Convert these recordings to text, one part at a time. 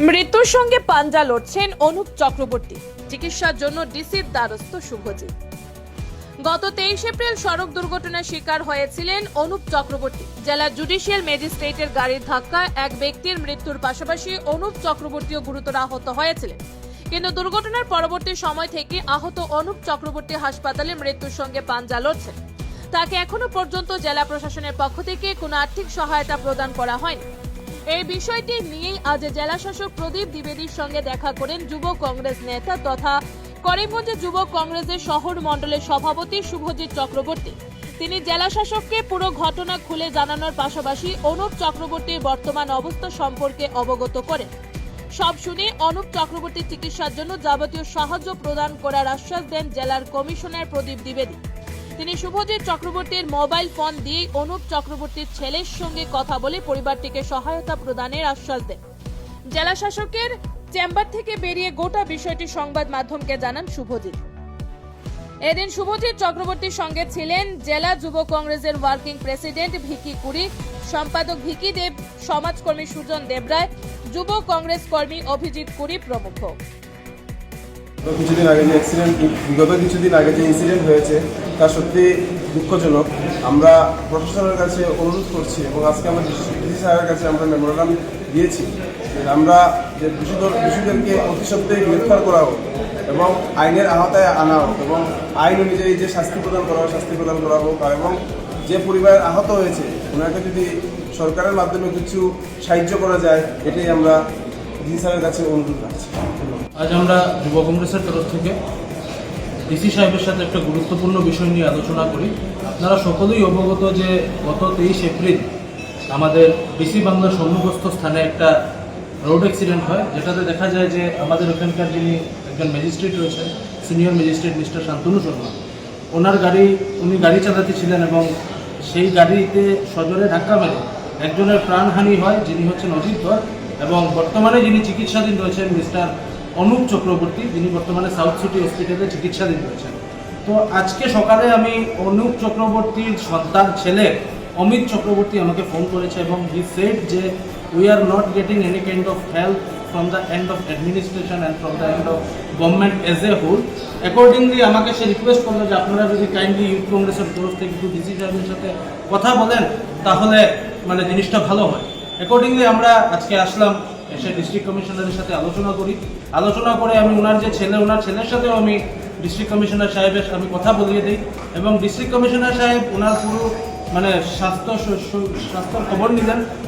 মৃত্যুর সঙ্গে পাঞ্জা লড়ছেন অনুপ চক্রবর্তী। চিকিৎসার জন্য ডিসির দ্বারস্থ শুভজিৎ। গত 23 এপ্রিল সড়ক দুর্ঘটনার শিকার হয়েছিলেন অনুপ চক্রবর্তী। জেলা জুডিশিয়াল ম্যাজিস্ট্রেটের গাড়ির ধাক্কায় এক ব্যক্তির মৃত্যুর পাশাপাশি অনুপ চক্রবর্তীও গুরুতর আহত হয়েছিলেন। কিন্তু দুর্ঘটনার পরবর্তী সময় থেকে আহত অনুপ চক্রবর্তী হাসপাতালে মৃত্যুর সঙ্গে পাঞ্জা লড়ছেন। তাকে এখনো পর্যন্ত জেলা প্রশাসনের পক্ষ থেকে কোনো আর্থিক সহায়তা প্রদান করা হয়নি। এই বিষয়টি নিয়েই আজ জেলা শাসক প্রদীপ দ্বিবেদীর সঙ্গে দেখা করেন যুব কংগ্রেস নেতা তথা করিমগঞ্জে যুব কংগ্রেসের শহর মণ্ডলের সভাপতি শুভজিৎ চক্রবর্তী। তিনি জেলা শাসককে পুরো ঘটনা খুলে জানানোর পাশাপাশি অনুপ চক্রবর্তীর বর্তমান অবস্থা সম্পর্কে অবগত করেন। সব শুনে অনুপ চক্রবর্তীর চিকিৎসার জন্য যাবতীয় সাহায্য প্রদান করার আশ্বাস দেন জেলার কমিশনার প্রদীপ দ্বিবেদী। তিনি শুভজিৎ চক্রবর্তীর মোবাইল ফোন দিয়ে অনুপ চক্রবর্তীর ছেলের সঙ্গে কথা বলে পরিবারটিকে সহায়তা প্রদানের আশ্বাস দেন। জেলা শাসকের চেম্বার থেকে বেরিয়ে গোটা বিষয়টি সংবাদ মাধ্যমকে জানান শুভজিৎ। এদিন শুভজিৎ চক্রবর্তীর সঙ্গে ছিলেন জেলা যুব কংগ্রেসের ওয়ার্কিং প্রেসিডেন্ট ভিকি কুরি, সম্পাদক ভিকি দেব, সমাজকর্মী সুজন দেবরায়, যুব কংগ্রেস কর্মী অভিজিৎ কুরি প্রমুখ। বিগত কিছুদিন আগে যে ইনসিডেন্ট হয়েছে তা সত্যি দুঃখজনক। আমরা প্রশাসনের কাছে অনুরোধ করছি এবং আজকে আমরা ডিসি সাহেবের কাছে আমরা মেমোরান্ডাম দিয়েছি। আমরা যে দোষীদেরকে অতি সত্ত্বেই গ্রেফতার করা হোক এবং আইনের আওতায় আনা হোক এবং আইন অনুযায়ী যে শাস্তি প্রদান করা হোক শাস্তি প্রদান করা হোক, এবং যে পরিবার আহত হয়েছে ওনাকে যদি সরকারের মাধ্যমে কিছু সাহায্য করা যায় এটাই আমরা ডিসি সাহেবের কাছে অনুরোধ রাখছি। আজ আমরা যুব কংগ্রেসের তরফ থেকে ডিসি সাহেবের সাথে একটা গুরুত্বপূর্ণ বিষয় নিয়ে আলোচনা করি। আপনারা সকলেই অবগত যে গত 23 এপ্রিল আমাদের ডিসি বাংলার সম্মুখস্থ স্থানে একটা রোড অ্যাক্সিডেন্ট হয়, যেটাতে দেখা যায় যে আমাদের ওখানকার যিনি একজন ম্যাজিস্ট্রেট রয়েছেন, senior magistrate mister Shantanu Sharma, উনি গাড়ি চালাতে ছিলেন এবং সেই গাড়িতে সজোরে ধাক্কা মেরে একজনের প্রাণহানি হয়, যিনি হচ্ছেন অজিত ধর, এবং বর্তমানে যিনি চিকিৎসাধীন রয়েছেন মিস্টার অনুপ চক্রবর্তী, যিনি বর্তমানে সাউথ সিটি হসপিটালে চিকিৎসাধীন রয়েছেন। তো আজকে সকালে আমি অনুপ চক্রবর্তীর সন্তান ছেলে অমিত চক্রবর্তী আমাকে ফোন করেছে এবং হি সেড যে we are not getting any kind of help from the end of administration and from the end of government as a whole. Accordingly আমাকে সে রিকোয়েস্ট করলো যে আপনারা যদি কাইন্ডলি ইউথ কংগ্রেসের তরফ থেকে একটু ডিসি সাহেবের সাথে কথা বলেন তাহলে মানে জিনিসটা ভালো হয়। অ্যাকর্ডিংলি আমরা আজকে আসলাম, এসে ডিস্ট্রিক্ট কমিশনারের সাথে আলোচনা করে আমি ওনার ছেলের সাথেও আমি ডিস্ট্রিক্ট কমিশনার সাহেবের আমি কথা বলিয়ে দিই এবং ডিস্ট্রিক্ট কমিশনার সাহেব ওনার পুরো মানে স্বাস্থ্যর খবর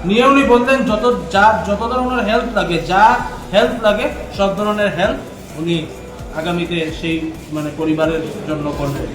নিয়ে উনি বললেন যত ধরনের হেল্প লাগে সব ধরনের হেল্প উনি আগামীতে সেই মানে পরিবারের জন্য করবেন।